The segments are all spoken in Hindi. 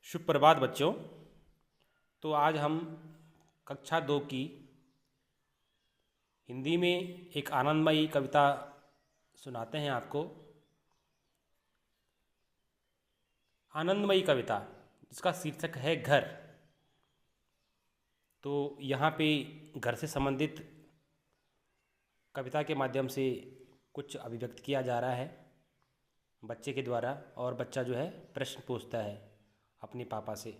शुभ प्रभात बच्चों। तो आज हम कक्षा 2 की हिंदी में एक आनंदमयी कविता सुनाते हैं आपको। आनंदमयी कविता जिसका शीर्षक है घर। तो यहाँ पे घर से संबंधित कविता के माध्यम से कुछ अभिव्यक्त किया जा रहा है बच्चे के द्वारा, और बच्चा जो है प्रश्न पूछता है अपने पापा से।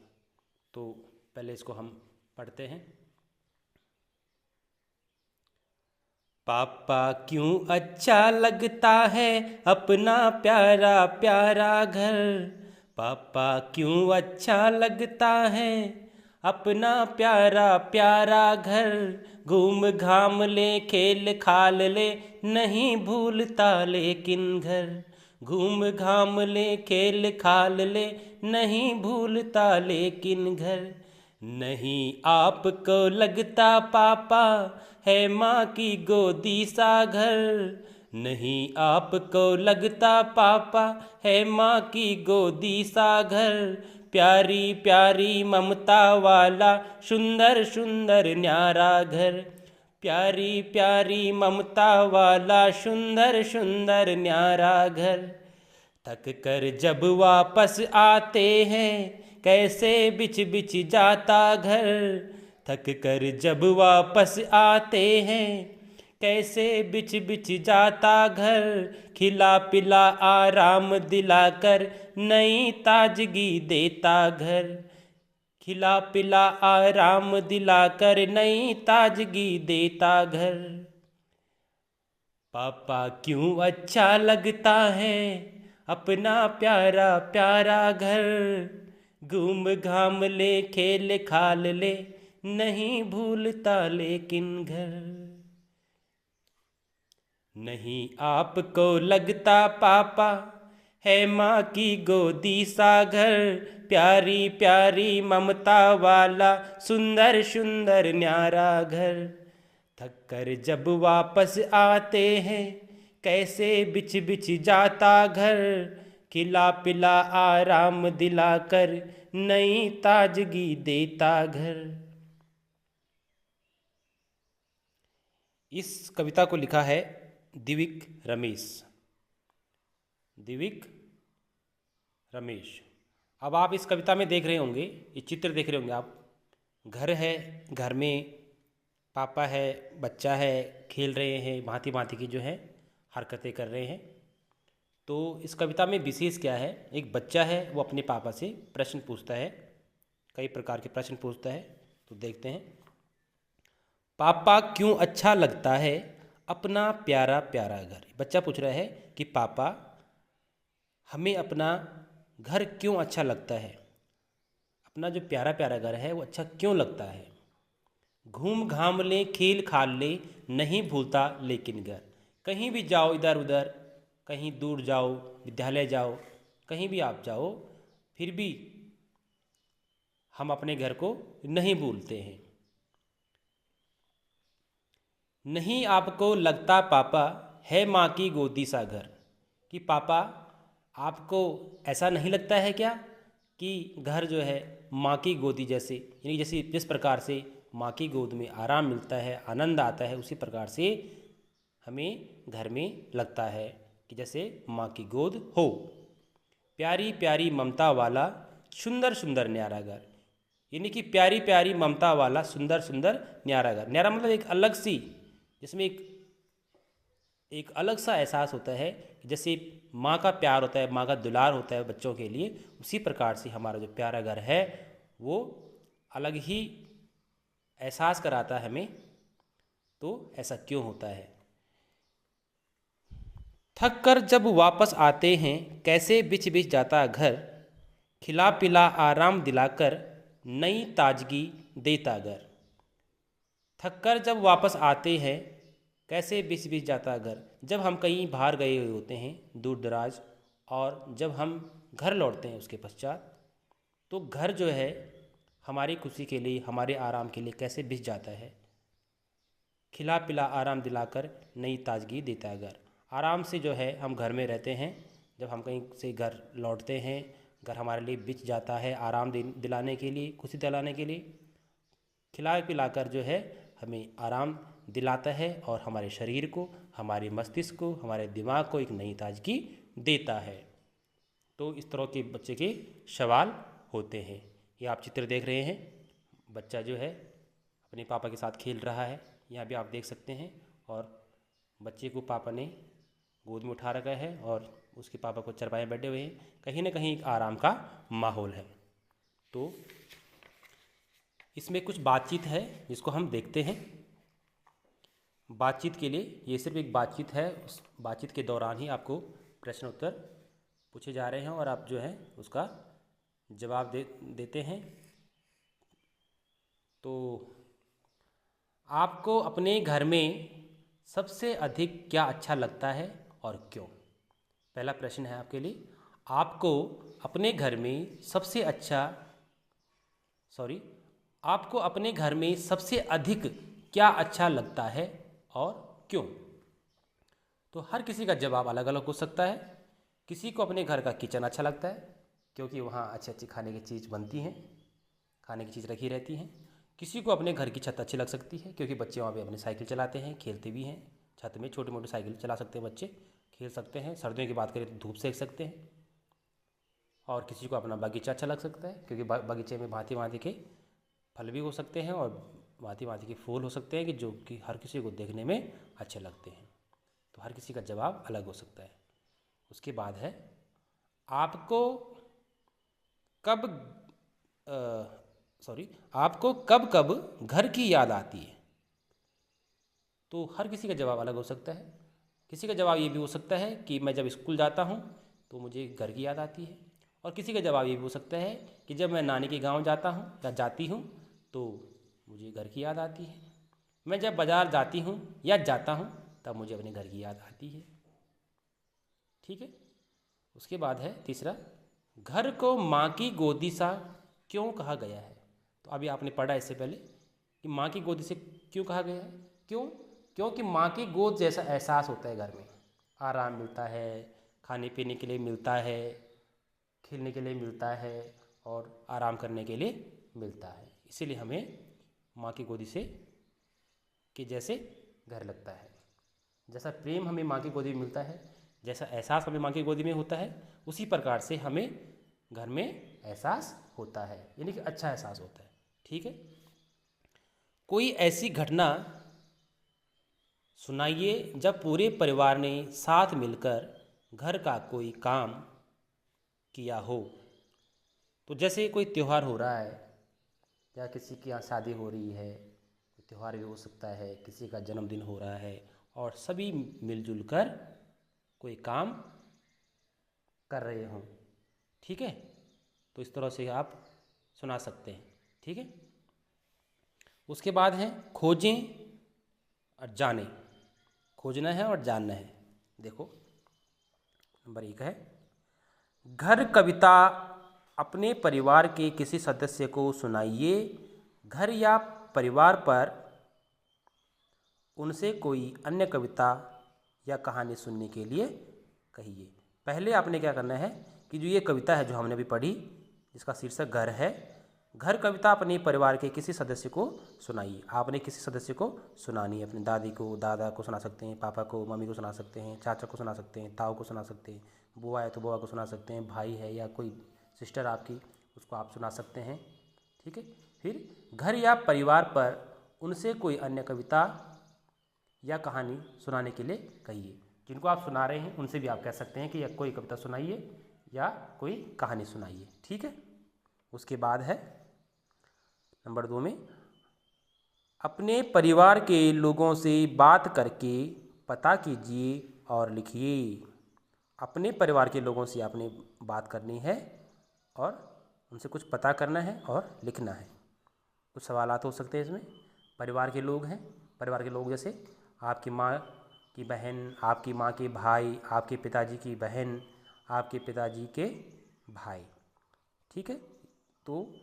तो पहले इसको हम पढ़ते हैं। पापा क्यों अच्छा लगता है अपना प्यारा प्यारा घर। पापा क्यों अच्छा लगता है अपना प्यारा प्यारा घर। घूम घाम ले खेल खाल ले नहीं भूलता लेकिन घर। घूम घाम ले खेल खाल ले नहीं भूलता लेकिन घर। नहीं आपको लगता पापा है माँ की गोदी सा घर। नहीं आपको लगता पापा है माँ की गोदी सा घर। प्यारी प्यारी ममता वाला सुंदर सुंदर न्यारा घर। प्यारी प्यारी ममता वाला सुंदर सुंदर न्यारा घर। थक कर जब वापस आते हैं कैसे बिछ बिछ जाता घर। थक कर जब वापस आते हैं कैसे बिछ बिछ जाता घर। खिला पिला आराम दिलाकर नई ताजगी देता घर। खिला पिला आराम दिलाकर नई ताजगी देता घर। पापा क्यों अच्छा लगता है अपना प्यारा प्यारा घर। घूम घाम ले खेल खाल ले नहीं भूलता लेकिन घर। नहीं आपको लगता पापा है माँ की गोदी सा घर। प्यारी प्यारी ममता वाला सुंदर सुंदर न्यारा घर। थक कर जब वापस आते हैं कैसे बिछ बिछ जाता घर। खिला पिला आराम दिलाकर नई ताजगी देता घर। इस कविता को लिखा है दिविक रमेश। दिविक रमेश। अब आप इस कविता में देख रहे होंगे, ये चित्र देख रहे होंगे आप। घर है, घर में पापा है, बच्चा है, खेल रहे हैं, भांति भांति की जो है हरकतें कर रहे हैं। तो इस कविता में विशेष क्या है, एक बच्चा है वो अपने पापा से प्रश्न पूछता है, कई प्रकार के प्रश्न पूछता है। तो देखते हैं। पापा क्यों अच्छा लगता है अपना प्यारा प्यारा घर। बच्चा पूछ रहा है कि पापा हमें अपना घर क्यों अच्छा लगता है, अपना जो प्यारा प्यारा घर है वो अच्छा क्यों लगता है। घूम घाम ले खेल खाल ले नहीं भूलता लेकिन घर। कहीं भी जाओ, इधर उधर कहीं दूर जाओ, विद्यालय जाओ, कहीं भी आप जाओ, फिर भी हम अपने घर को नहीं भूलते हैं। नहीं आपको लगता पापा है माँ की गोदी सा घर। कि पापा आपको ऐसा नहीं लगता है क्या कि घर जो है माँ की गोदी जैसे, यानी जैसे जिस प्रकार से माँ की गोद में आराम मिलता है, आनंद आता है, उसी प्रकार से हमें घर में लगता है कि जैसे माँ की गोद हो। प्यारी प्यारी ममता वाला सुंदर सुंदर न्यारा घर। यानी कि प्यारी प्यारी ममता वाला सुंदर सुंदर न्यारा घर। न्यारा मतलब एक अलग सी, जिसमें एक अलग सा एहसास होता है कि जैसे माँ का प्यार होता है, माँ का दुलार होता है बच्चों के लिए, उसी प्रकार से हमारा जो प्यारा घर है वो अलग ही एहसास कराता है हमें। तो ऐसा क्यों होता है। थक कर जब वापस आते हैं कैसे बिछ बिछ जाता घर। खिला पिला आराम दिलाकर नई ताजगी देता घर। थक कर जब वापस आते हैं कैसे बिछ बिछ जाता घर। जब हम कहीं बाहर गए हुए होते हैं दूर दराज, और जब हम घर लौटते हैं उसके पश्चात, तो घर जो है हमारी खुशी के लिए, हमारे आराम के लिए कैसे बिछ जाता है। खिला पिला आराम दिलाकर नई ताजगी देता है घर। आराम से जो है हम घर में रहते हैं, जब हम कहीं से घर लौटते हैं घर हमारे लिए बिछ जाता है आराम दिलाने के लिए, खुशी दिलाने के लिए। खिला पिलाकर जो है हमें आराम दिलाता है और हमारे शरीर को, हमारे मस्तिष्क को, हमारे दिमाग को एक नई ताजगी देता है। तो इस तरह के बच्चे के सवाल होते हैं। ये आप चित्र देख रहे हैं, बच्चा जो है अपने पापा के साथ खेल रहा है, यहाँ भी आप देख सकते हैं। और बच्चे को पापा ने गोद में उठा रखा है और उसके पापा को चरपाए में बैठे हुए हैं। कहीं ना कहीं एक आराम का माहौल है। तो इसमें कुछ बातचीत है जिसको हम देखते हैं। बातचीत के लिए ये सिर्फ एक बातचीत है, उस बातचीत के दौरान ही आपको प्रश्न उत्तर पूछे जा रहे हैं और आप जो है उसका जवाब देते हैं। तो आपको अपने घर में सबसे अधिक क्या अच्छा लगता है और क्यों? पहला प्रश्न है आपके लिए, आपको अपने घर में आपको अपने घर में सबसे अधिक क्या अच्छा लगता है और क्यों? तो हर किसी का जवाब अलग अलग हो सकता है। किसी को अपने घर का किचन अच्छा लगता है क्योंकि वहाँ अच्छी अच्छी खाने की चीज़ बनती हैं, खाने की चीज़ रखी रहती हैं। किसी को अपने घर की छत अच्छी लग सकती है क्योंकि बच्चे वहाँ पे अपनी साइकिल चलाते हैं, खेलते भी हैं। छत में छोटी मोटी साइकिल चला सकते हैं बच्चे, खेल सकते हैं। सर्दियों की बात करें तो धूप सेक सकते हैं। और किसी को अपना बगीचा अच्छा लग सकता है क्योंकि बगीचे में भांति भांति के फल भी हो सकते हैं और भांति भांति के फूल हो सकते हैं कि जो कि हर किसी को देखने में अच्छे लगते हैं। तो हर किसी का जवाब अलग हो सकता है। उसके बाद है, आपको कब कब घर की याद आती है? तो हर किसी का जवाब अलग हो सकता है। किसी का जवाब ये भी हो सकता है कि मैं जब स्कूल जाता हूँ तो मुझे घर की याद आती है। और किसी का जवाब ये भी हो सकता है कि जब मैं नानी के गांव जाता हूँ या जाती हूँ तो मुझे घर की याद आती है। मैं जब बाज़ार जाती हूँ या जाता हूँ तब मुझे अपने घर की याद आती है। ठीक है। उसके बाद है तीसरा, घर को माँ की गोदी सा क्यों कहा गया है? तो अभी आपने पढ़ा इससे पहले कि माँ की गोदी से क्यों कहा गया है। क्यों? क्योंकि माँ की गोद जैसा एहसास होता है घर में। आराम मिलता है, खाने पीने के लिए मिलता है, खेलने के लिए मिलता है और आराम करने के लिए मिलता है। इसीलिए हमें माँ की गोदी से के जैसे घर लगता है। जैसा प्रेम हमें माँ की गोदी में मिलता है, जैसा एहसास हमें माँ की गोदी में होता है, उसी प्रकार से हमें घर में एहसास होता है, यानी कि अच्छा एहसास होता है। ठीक है। कोई ऐसी घटना सुनाइए जब पूरे परिवार ने साथ मिलकर घर का कोई काम किया हो। तो जैसे कोई त्यौहार हो रहा है या किसी के यहाँ शादी हो रही है, त्यौहार भी हो सकता है, किसी का जन्मदिन हो रहा है और सभी मिलजुल कर कोई काम कर रहे हों। ठीक है। तो इस तरह से आप सुना सकते हैं। ठीक है। उसके बाद है खोजें और जानें। खोजना है और जानना है। देखो नंबर 1 है, घर कविता अपने परिवार के किसी सदस्य को सुनाइए। घर या परिवार पर उनसे कोई अन्य कविता या कहानी सुनने के लिए कहिए। पहले आपने क्या करना है कि जो ये कविता है जो हमने अभी पढ़ी, जिसका शीर्षक घर है, घर कविता अपने परिवार के किसी सदस्य को सुनाइए। आपने किसी सदस्य को सुनानी है, अपनी दादी को, दादा को सुना सकते हैं, पापा को, मम्मी को सुना सकते हैं, चाचा को सुना सकते हैं, ताऊ को सुना सकते हैं, बुआ है तो बुआ को सुना सकते हैं, भाई है या कोई सिस्टर आपकी, उसको आप सुना सकते हैं। ठीक है। फिर घर या परिवार पर उनसे कोई अन्य कविता या कहानी सुनाने के लिए कहिए। जिनको आप सुना रहे हैं उनसे भी आप कह सकते हैं कि या कोई कविता सुनाइए या कोई कहानी सुनाइए। ठीक है। उसके बाद है नंबर 2 में, अपने परिवार के लोगों से बात करके पता कीजिए और लिखिए। अपने परिवार के लोगों से आपने बात करनी है और उनसे कुछ पता करना है और लिखना है। कुछ सवालात हो सकते हैं इसमें। परिवार के लोग हैं, परिवार के लोग जैसे आपकी माँ की बहन, आपकी माँ के भाई, आपके पिताजी की बहन, आपके पिताजी के भाई। ठीक है। तो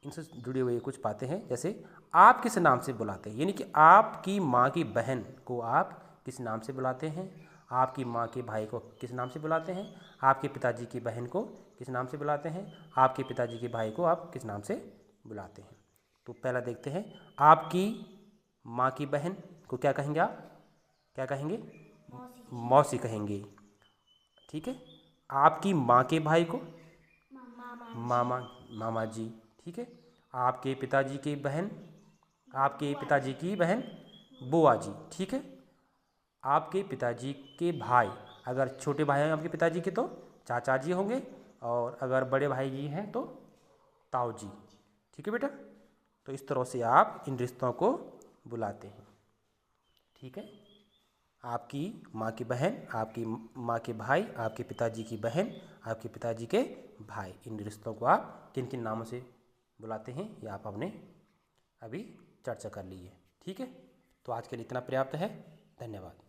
इनसे जुड़ी हुई कुछ बातें हैं, जैसे आप किस नाम से बुलाते हैं, यानी कि आपकी माँ की बहन को आप किस नाम से बुलाते हैं, आपकी माँ के भाई को किस नाम से बुलाते हैं, आपके पिताजी की बहन को किस नाम से बुलाते हैं, आपके पिताजी के भाई को आप किस नाम से बुलाते हैं। तो पहला देखते हैं, आपकी माँ की बहन को क्या कहेंगे आप, क्या कहेंगे, मौसी कहेंगे, ठीक है। आपकी माँ के भाई को मामा, मामा जी, ठीक है। आपके पिताजी की बहन, आपके पिताजी की बहन बुआ जी, ठीक है। आपके पिताजी के भाई, अगर छोटे भाई हैं आपके पिताजी के तो चाचा जी होंगे, और अगर बड़े भाई जी हैं तो ताऊ जी, ठीक है बेटा। तो इस तरह से आप इन रिश्तों को बुलाते हैं, ठीक है। आपकी माँ की बहन, आपकी माँ के भाई, आपके पिताजी की बहन, आपके पिताजी के भाई, इन रिश्तों को आप किन किन नामों से बुलाते हैं ये आप हमने अभी चर्चा कर ली है, ठीक है। तो आज के लिए इतना पर्याप्त है। धन्यवाद।